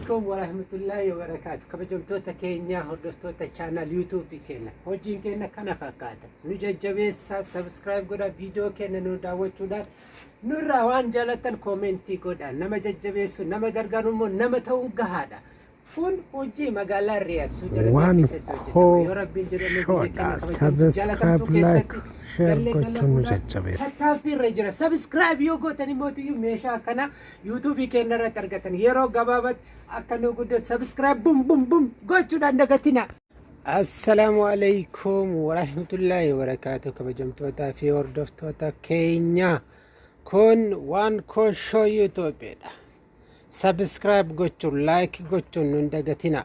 عليكم ورحمة الله وبركاته. كبجمتوتا كينيا هردفتوتا channel YouTube كينا هوجين كينا كنا فكاتا نججبيسا سبسكرايب قدا فيديو كينا نداوچودا نورا وان جالتن كومنتي قدا نما ججبيسو نما غرغرمو نما تون غهادا كون هوجي مغالا رياض وان كو شودا سبسكرايب لايك شير gochuun nu jajjabeessa. Tattaaffii irra jira. Subscribe yoo gootan immoo meeshaa kana YouTube keenya irratti argatan yeroo gabaabaatti akka nu guddatu subscribe bum bum bum gochuudhaan dagatina. Assalaamu alaykum wa rahmatullahi wa barakatuh. Kabajamtootaa fi hordoftoota keenya kun waan koshoo YouTubeedha. Subscribe gochuun like gochuun nu dagatina.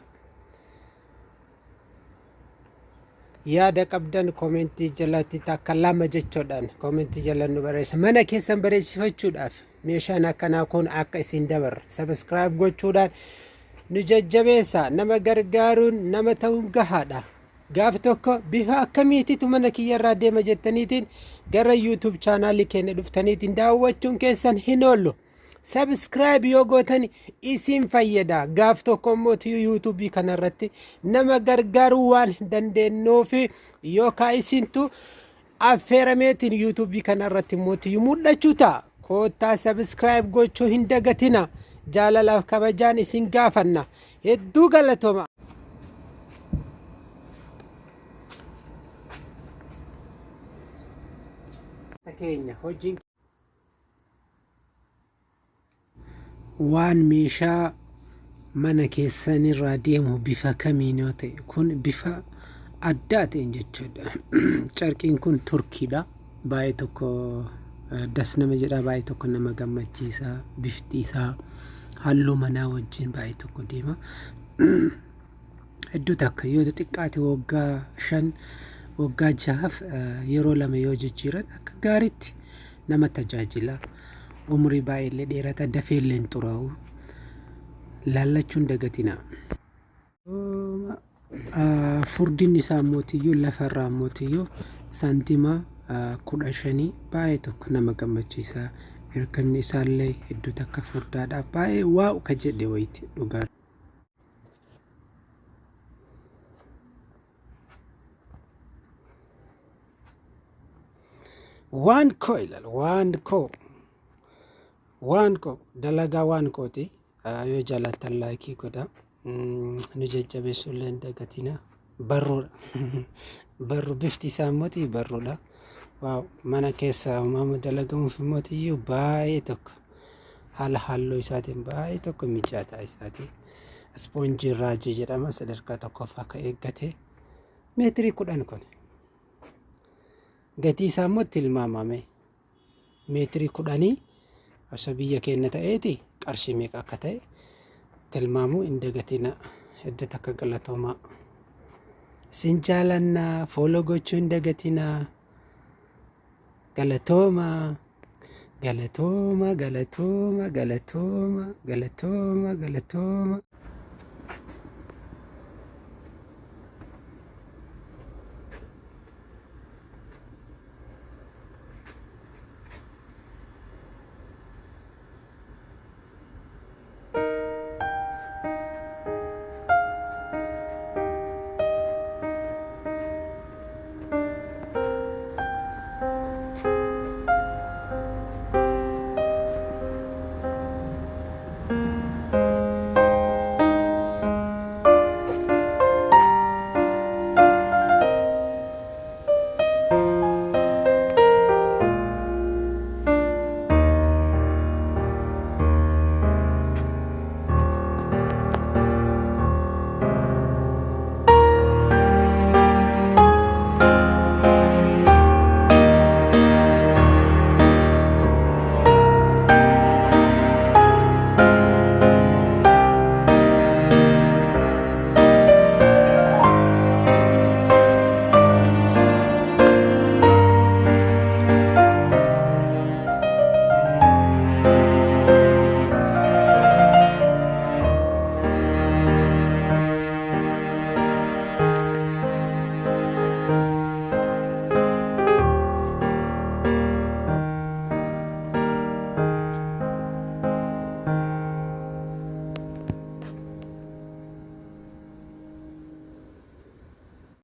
yaada qabdan komentii jalatti takka lama jechuudhaan komentii jalaan nu barreessa. Mana keessan bareessifachuudhaaf meeshaan akkanaa kun akka isin dabarre subscribe gochuudhaan nu jajjabeessa. Nama gargaaruun nama ta'uun gahaadha. Gaaf tokko bifa akkamiititu mana kiyyarraa deema jettaniitiin gara YouTube channel keenya dhuftaniitiin daawwachuun keessan hin oollu. Subscribe yoo gootan isin fayyada. Gaaf tokko mootii YouTube kanarratti nama gargaaruu waan dandeenyuuf yookaan isintu affeerameetiin YouTube kanarratti mootii mul'achuu ta'a. Koottaa subscribe gochuu hin dagatina. Jaalalaaf kabajaan isin gaafanna. Hedduu galatooma. Keenya hojiin waan meeshaa mana keessan irraa deemu bifa kamiin yoo ta'e kun bifa addaa ta'een jechuudha. Carqiin kun turkiidha. Baay'ee tokko das nama jedha, baay'ee tokko nama gammachiisa. Bifti isaa halluu manaa wajjin baay'ee tokko deema. Hedduu takka yoo xiqqaate waggaa 5 waggaa 6 yeroo lama yoo jijjiiran akka gaariitti nama tajaajila. Umrii baay'ee dheerata dafee illee xuraa'u laallachuun dagatina. Furdin isaa mootiyyuu lafarraa mootiyyuu saantima 15 baay'ee tokko nama gammachiisa. Hirkanni isaallee hedduu takka furdaadha. Baay'ee waa'u ka jedhe wayiiti dhugaa. Waan koo ilaal waan koo dalagaa waan kooti yoo jaalatan laayikii godha. Nu jajjabeessuu illee hin dagatina. Barruudha. Barru bifti isaa mootii barruudha. Waaw mana keessa uumama dalagamuuf mootiyyuu baay'ee tokko haala halluu isaatiin baay'ee tokko mijataa isaati. Ispoonjii raajii jedhama. Sadarkaa tokkoffaa akka eeggate meetirii 10 kun gatii isaa immoo tilmaamame meetirii 10 osoo biyya keenya ta'eeti qarshii meeqa akka ta'e tilmaamuu hin dagatina. Hedduu takka galatooma. Isin jaalannaa fooloo gochuu hin dagatina. Galatooma galatooma galatooma galatooma galatooma galatooma.